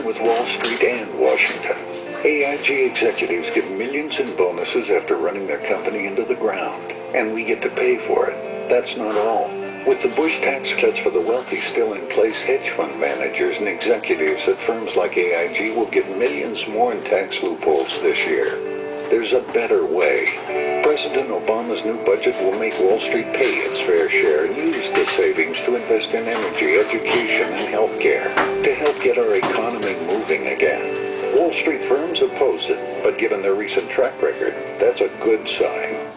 with Wall Street and Washington. AIG executives get millions in bonuses after running their company into the ground, and we get to pay for it. That's not all. With the Bush tax cuts for the wealthy still in place, hedge fund managers and executives at firms like AIG will get millions more in tax loopholes this year. There's a better way. President Obama's new budget will make Wall Street pay its fair share and use the savings to invest in energy, education, and health care to help get our economy moving again. Wall Street firms oppose it, but given their recent track record, that's a good sign.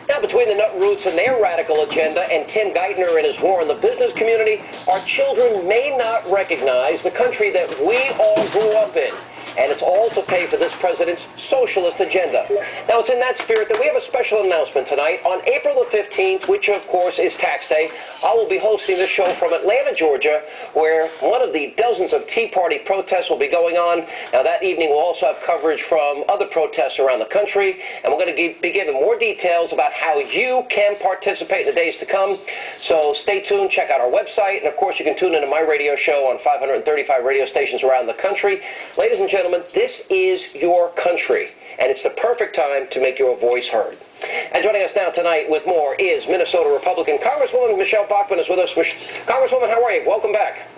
Now, between the nut roots and their radical agenda and Tim Geithner and his war on the business community, our children may not recognize the country that we all grew up in. And it's all to pay for this president's socialist agenda. Now, it's in that spirit that we have a special announcement tonight. On April the 15th, which of course is tax day, I will be hosting this show from Atlanta, Georgia, where one of the dozens of Tea Party protests will be going on. Now, that evening we'll also have coverage from other protests around the country, and we're going to be giving more details about how you can participate in the days to come. So stay tuned, check out our website, and of course you can tune into my radio show on 535 radio stations around the country. Ladies and gentlemen, this is your country, and it's the perfect time to make your voice heard. And joining us now tonight with more is Minnesota Republican Congresswoman Michele Bachmann is with us. Congresswoman, how are you? Welcome back.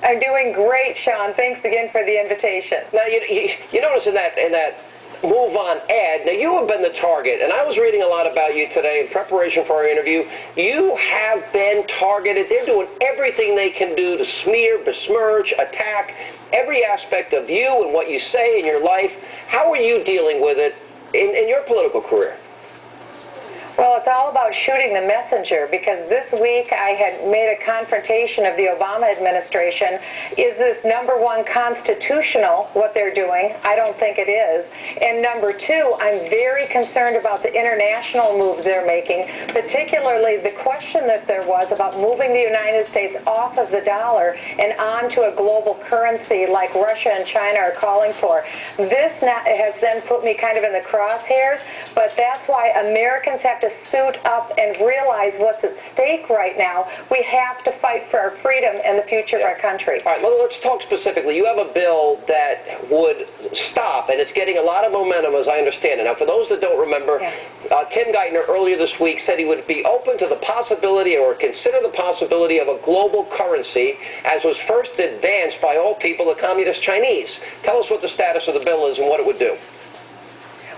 I'm doing great, Sean. Thanks again for the invitation. Now, you notice in that move on ad, now you have been the target, and I was reading a lot about you today in preparation for our interview. You have been targeted. They're doing everything they can do to smear, besmirch, attack every aspect of you and what you say in your life. How are you dealing with it in your political career? Well, it's all about shooting the messenger, because this week I had made a confrontation of the Obama administration. Is this, number one, constitutional, what they're doing? I don't think it is. And number two, I'm very concerned about the international moves they're making, particularly the question that there was about moving the United States off of the dollar and onto a global currency like Russia and China are calling for. This has then put me kind of in the crosshairs, but that's why Americans have to suit up and realize what's at stake right now. We have to fight for our freedom and the future of our country. All right, well, let's talk specifically. You have a bill that would stop, and it's getting a lot of momentum, as I understand it. Now, for those that don't remember, Tim Geithner earlier this week said he would be open to the possibility or consider the possibility of a global currency, as was first advanced by all people, the Communist Chinese. Tell us what the status of the bill is and what it would do.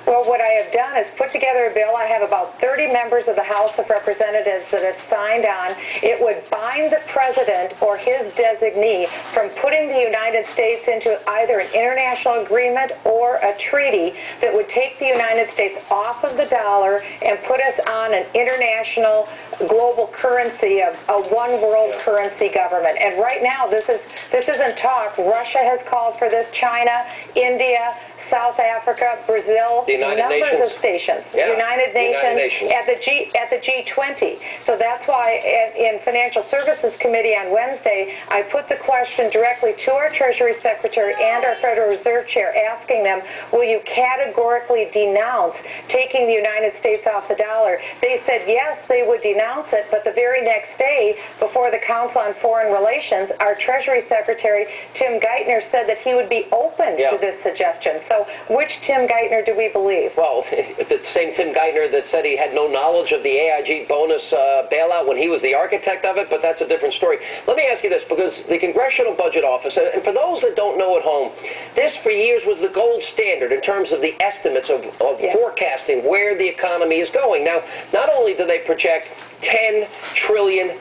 Well, what I have done is put together a bill. I have about 30 members of the House of Representatives that have signed on. It would bind the president or his designee from putting the United States into either an international agreement or a treaty that would take the United States off of the dollar and put us on an international global currency, a one world currency government. And right now, this isn't talk. Russia has called for this, China, India, South Africa, Brazil, numbers of stations, United Nations, at the G20. So that's why in Financial Services Committee on Wednesday, I put the question directly to our Treasury Secretary and our Federal Reserve Chair, asking them, will you categorically denounce taking the United States off the dollar? They said yes, they would denounce it, but the very next day, before the Council on Foreign Relations, our Treasury Secretary, Tim Geithner, said that he would be open to this suggestion. So which Tim Geithner do we believe? Well, the same Tim Geithner that said he had no knowledge of the AIG bonus bailout when he was the architect of it, but that's a different story. Let me ask you this, because the Congressional Budget Office, and for those that don't know at home, this for years was the gold standard in terms of the estimates of forecasting where the economy is going. Now, not only do they project $10 trillion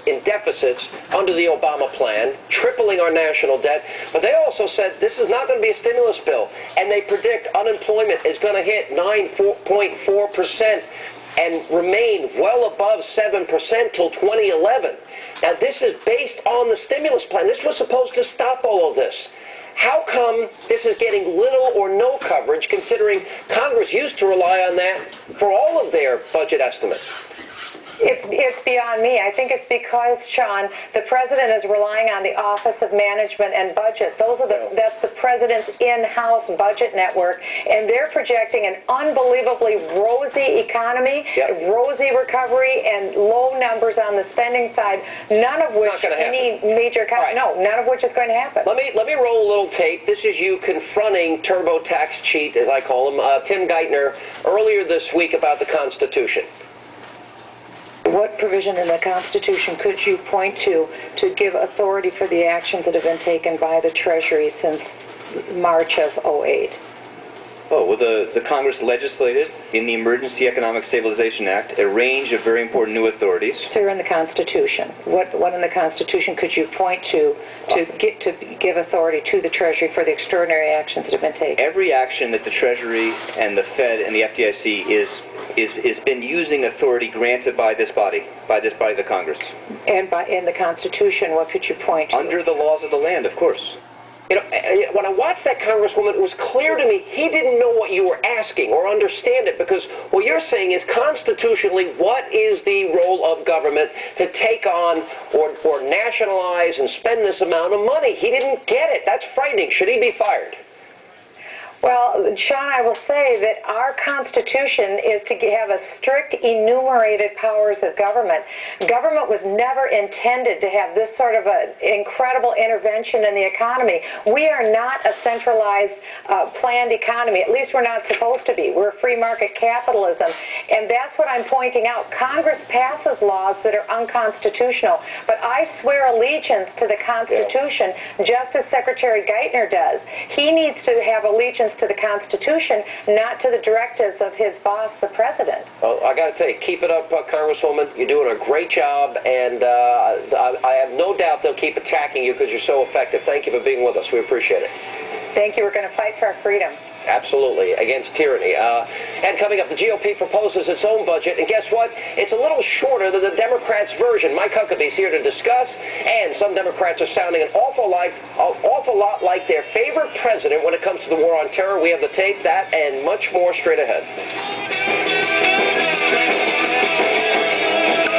in deficits under the Obama plan, tripling our national debt, but they also said this is not going to be a stimulus bill, and they predict unemployment is going to hit 9.4% and remain well above 7% till 2011. Now, this is based on the stimulus plan. This was supposed to stop all of this. How come this is getting little or no coverage, considering Congress used to rely on that for all of their budget estimates? It's beyond me. I think it's because, Sean, the president is relying on the Office of Management and Budget. That's the president's in-house budget network, and they're projecting an unbelievably rosy economy, rosy recovery, and low numbers on the spending side. None of which any major none of which is going to happen. Let me roll a little tape. This is you confronting TurboTax cheat, as I call him, Tim Geithner, earlier this week about the Constitution. What provision in the Constitution could you point to give authority for the actions that have been taken by the Treasury since March of '08? Oh, well, the Congress legislated in the Emergency Economic Stabilization Act a range of very important new authorities. Sir, in the Constitution, what in the Constitution could you point to give authority to the Treasury for the extraordinary actions that have been taken? Every action that the Treasury and the Fed and the FDIC is been using authority granted by this body, the Congress. And in the Constitution, what could you point to? Under the laws of the land, of course. You know, when I watched that Congresswoman, it was clear to me he didn't know what you were asking or understand it, because what you're saying is constitutionally, what is the role of government to take on or nationalize and spend this amount of money? He didn't get it. That's frightening. Should he be fired? Well, Sean, I will say that our Constitution is to have a strict enumerated powers of government. Government was never intended to have this sort of an incredible intervention in the economy. We are not a centralized, planned economy. At least we're not supposed to be. We're free market capitalism. And that's what I'm pointing out. Congress passes laws that are unconstitutional. But I swear allegiance to the Constitution, just as Secretary Geithner does. He needs to have allegiance to the Constitution, not to the directives of his boss, the president. Well, I got to tell you, keep it up, Congresswoman. You're doing a great job, and I have no doubt they'll keep attacking you because you're so effective. Thank you for being with us. We appreciate it. Thank you. We're going to fight for our freedom. Absolutely, against tyranny. And coming up, the GOP proposes its own budget, and guess what? It's a little shorter than the Democrats' version. Mike Huckabee's here to discuss, and some Democrats are sounding an awful lot like their favorite president when it comes to the war on terror. We have the tape, that, and much more straight ahead.